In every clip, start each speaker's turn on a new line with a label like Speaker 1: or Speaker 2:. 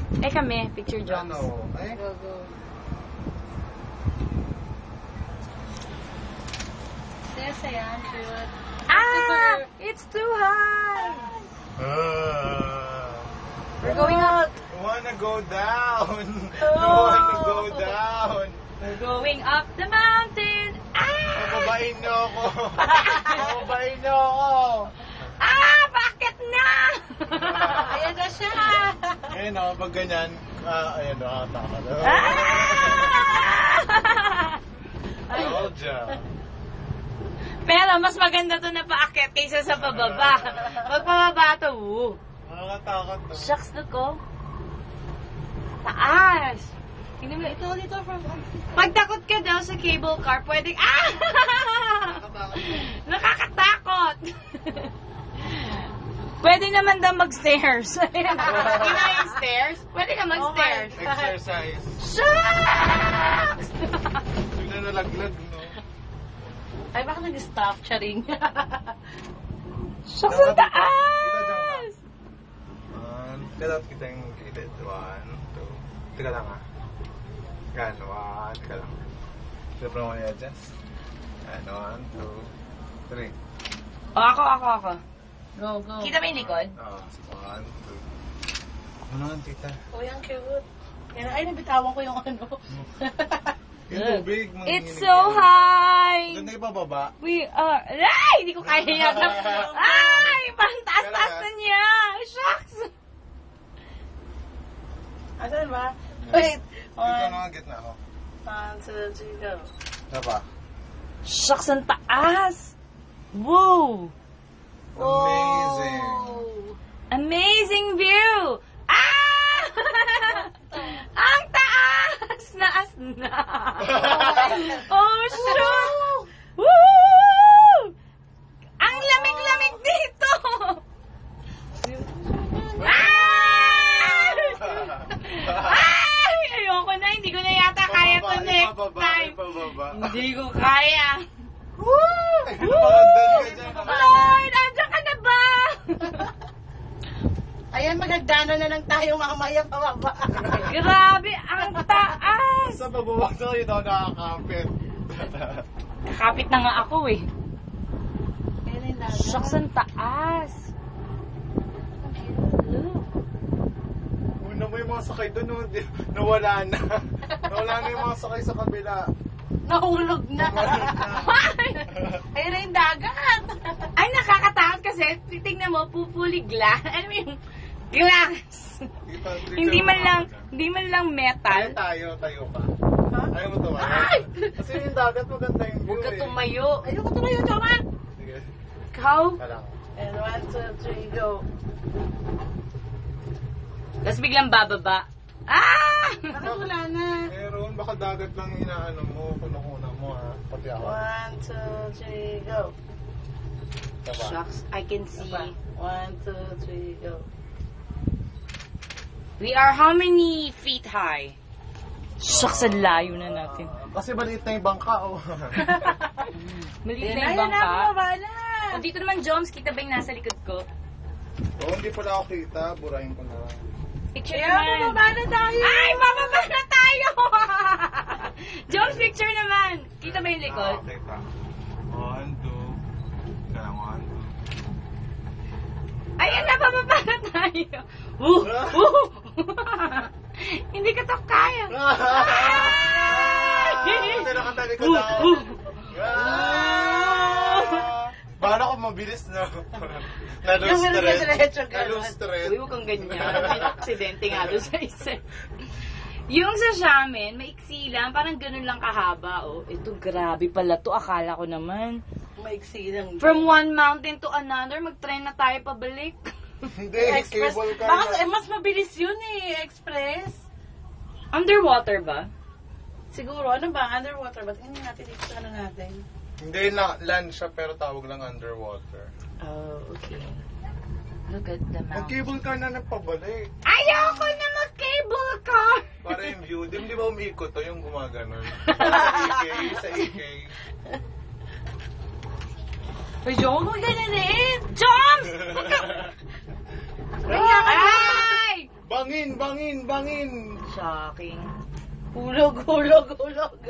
Speaker 1: Eh kami, picture Joms.
Speaker 2: Ano? Ay?
Speaker 3: Go, go. Saya, ang cute.
Speaker 1: Ah! It's too high! We're going up.
Speaker 2: I wanna go down. I wanna go down.
Speaker 1: We're going up the mountain. Ah!
Speaker 2: Pababain niyo ako. Pababain niyo ako.
Speaker 1: Ah! Bakit na?
Speaker 3: Ayan na siya.
Speaker 2: Ayun o, pag ganyan, ayan o, takot.
Speaker 1: Ah!
Speaker 2: Told ya.
Speaker 1: Pero mas maganda to na paakyat kaysa sa pababa. Pag pababa to,
Speaker 2: Nakakatakot to.
Speaker 1: shucks look ko. Taas. Hindi mo ito.
Speaker 3: Dito from...
Speaker 1: Pag takot ka daw sa cable car, pwedeng, nakakatakot. Pwede naman daw mag-stairs. Hindi na yung stairs? Pwede ka mag-stairs.
Speaker 2: Exercise.
Speaker 1: Shucks!
Speaker 2: Bigla nalaglag, no?
Speaker 3: Ay, baka nag-stop siya rin.
Speaker 1: Shucks, ang taas!
Speaker 2: Dapat kita yung gilid. 1, 2. Teka lang ah. Yan, 1. Teka lang. Siyempre mo i-adjust. Yan, 1, 2, 3.
Speaker 1: O, ako.
Speaker 3: Go, go.
Speaker 1: Kita ba yung likod?
Speaker 2: 1, 2. Ano ang tita?
Speaker 3: Uy, ang cute. Yan, ay, nabitawan ko yung ano.
Speaker 2: Yung tubig.
Speaker 1: It's so high!
Speaker 2: Ganda yung pababa.
Speaker 1: We are... Ay! Hindi ko kaya yata. Ay! Parang taas-taas na niya! Shucks!
Speaker 3: Asan ba? Wait.
Speaker 2: Dito na ang gitna ako.
Speaker 3: 1, 2, 3, go.
Speaker 2: Diba?
Speaker 1: Shucks, ang taas! Whoa!
Speaker 2: Amazing.
Speaker 3: Oh.
Speaker 1: Amazing view! Ah! Ang taas! Naas na! Oh, shoot! Woo! Ang lamig-lamig dito! Ay! Ayoko na, hindi ko na yata kaya to next time. Hindi ko kaya. Woo! Lord, andyan ka na ba?
Speaker 3: Ayan, magagdana na lang tayo mamaya pababa.
Speaker 1: Grabe, ang taas!
Speaker 2: Sa pababa sa ito nakakapit.
Speaker 1: Kakapit na nga ako eh.
Speaker 3: Ayan yung dagat.
Speaker 1: Shucks, ang taas. Look.
Speaker 2: Una mo yung mga sakay doon, no? Nawala na. Nawala na yung mga sakay sa kabila.
Speaker 3: Nahulog na.
Speaker 1: Ay!
Speaker 3: Ayan na yung dagat.
Speaker 1: Ay, nakakatakot kasi titignan mo, fully glass. Ano yung glass? Hindi man lang metal.
Speaker 2: Tayo ka.
Speaker 3: Ha?
Speaker 2: Ayaw mo tumayo.
Speaker 1: Ay!
Speaker 2: Kasi yung dagat maganda yung view
Speaker 1: Huwag ka
Speaker 2: eh.
Speaker 1: tumayo.
Speaker 3: Ayoko tumayo, Joman.
Speaker 2: Sige.
Speaker 1: Ikaw?
Speaker 2: Kalang.
Speaker 3: And 1, 2, 3, go.
Speaker 1: Tapos biglang bababa. Ah!
Speaker 3: Bakit wala na?
Speaker 2: Meron, baka dagat lang inaano mo, kunukuna mo ha. Pati ako.
Speaker 3: 1, 2, 3, go.
Speaker 2: Diba?
Speaker 1: Shucks, I can see.
Speaker 3: 1, 2, 3, go.
Speaker 1: We are how many feet high? Shucks, ang layo na natin.
Speaker 2: Kasi maliit na yung bangka, oh.
Speaker 1: Maliit
Speaker 3: Ayan
Speaker 1: na yung
Speaker 3: na,
Speaker 1: bangka.
Speaker 3: baba na.
Speaker 1: O, dito naman, Joms, kita ba yung nasa likod ko?
Speaker 2: Oh, hindi pala ako kita, burahin ko na.
Speaker 1: Picture
Speaker 3: Ayan,
Speaker 1: naman.
Speaker 3: baba na tayo.
Speaker 1: Ay, bababa na tayo! Joms, picture naman. Kita ba yung likod?
Speaker 2: Kita. 1, 2. Kaya 1, 2.
Speaker 1: Ayan na, bababa na tayo. Hindi ka to kaya.
Speaker 2: Hindi nakatali ko na ako. Bahala ko mabilis na.
Speaker 3: Yung diretso ka.
Speaker 2: Na-lose stress.
Speaker 1: Uy, huwag kang ganyan. May aksidente nga doon sa isa. Yung sa Xiamen, maiksi lang. Parang ganun lang kahaba. Oh, ito, grabe pala to. Akala ko naman.
Speaker 3: Maiksi lang.
Speaker 1: From one mountain to another, mag-try na tayo pabalik.
Speaker 2: Hindi,
Speaker 3: Express.
Speaker 2: cable car
Speaker 3: Baka
Speaker 2: na.
Speaker 3: mas mabilis yun eh, express.
Speaker 1: Underwater ba?
Speaker 3: Siguro, ano ba? Underwater ba? Tingnan natin dito sa ano natin.
Speaker 2: Hindi na land siya pero tawag lang underwater.
Speaker 1: Oh, okay. Look at the mountain.
Speaker 2: Mag-cable car na nagpabalik.
Speaker 1: Ayoko na mag-cable car!
Speaker 2: Para yung view. Di ba umiikot to yung gumaganon? Sa EK.
Speaker 3: Ay, Jom, huwag ganun eh.
Speaker 1: Joms! Ay!
Speaker 2: Bangin, bangin, bangin!
Speaker 1: Shocking.
Speaker 3: Hulog, hulog, hulog.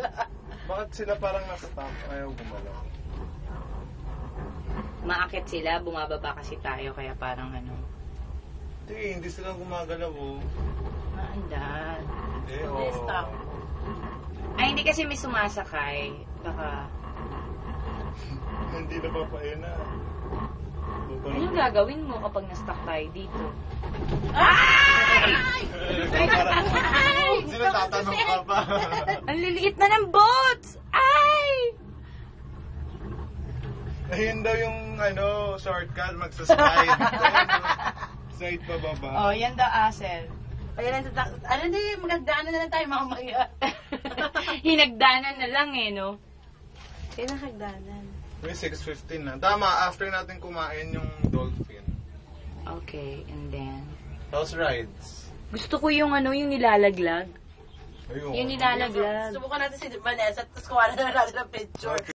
Speaker 2: Bakit sila parang na-stop? Ayaw gumalaw.
Speaker 1: Maakit sila, bumababa kasi tayo, kaya parang ano.
Speaker 2: Hindi sila gumagalaw oh.
Speaker 1: Maandan.
Speaker 2: Oo.
Speaker 3: Hindi, stop.
Speaker 1: Ay, hindi kasi may sumasakay. Baka,
Speaker 2: Hindi na papain na.
Speaker 1: anong gagawin mo kapag na-stuck tayo dito?
Speaker 2: Sino tatanong ka pa?
Speaker 1: Ang liliit na ng boats! Ay!
Speaker 2: Ayun daw yung shortcut, magsaslide. Slide pa baba.
Speaker 3: Oh, yan daw, Asel. Ayan, hindi, magandaanan na lang tayo mamaya.
Speaker 1: Hinagdanan na lang eh, no?
Speaker 3: Kaya nakagdanan.
Speaker 2: May 6:15 na. Tama, after natin kumain yung dolphin.
Speaker 1: Okay, and then...
Speaker 2: House rides.
Speaker 1: Gusto ko yung yung nilalaglag.
Speaker 2: Ayun.
Speaker 1: Yung nilalaglag.
Speaker 3: Subukan natin si Vanessa, tapos kuha na natin ng picture.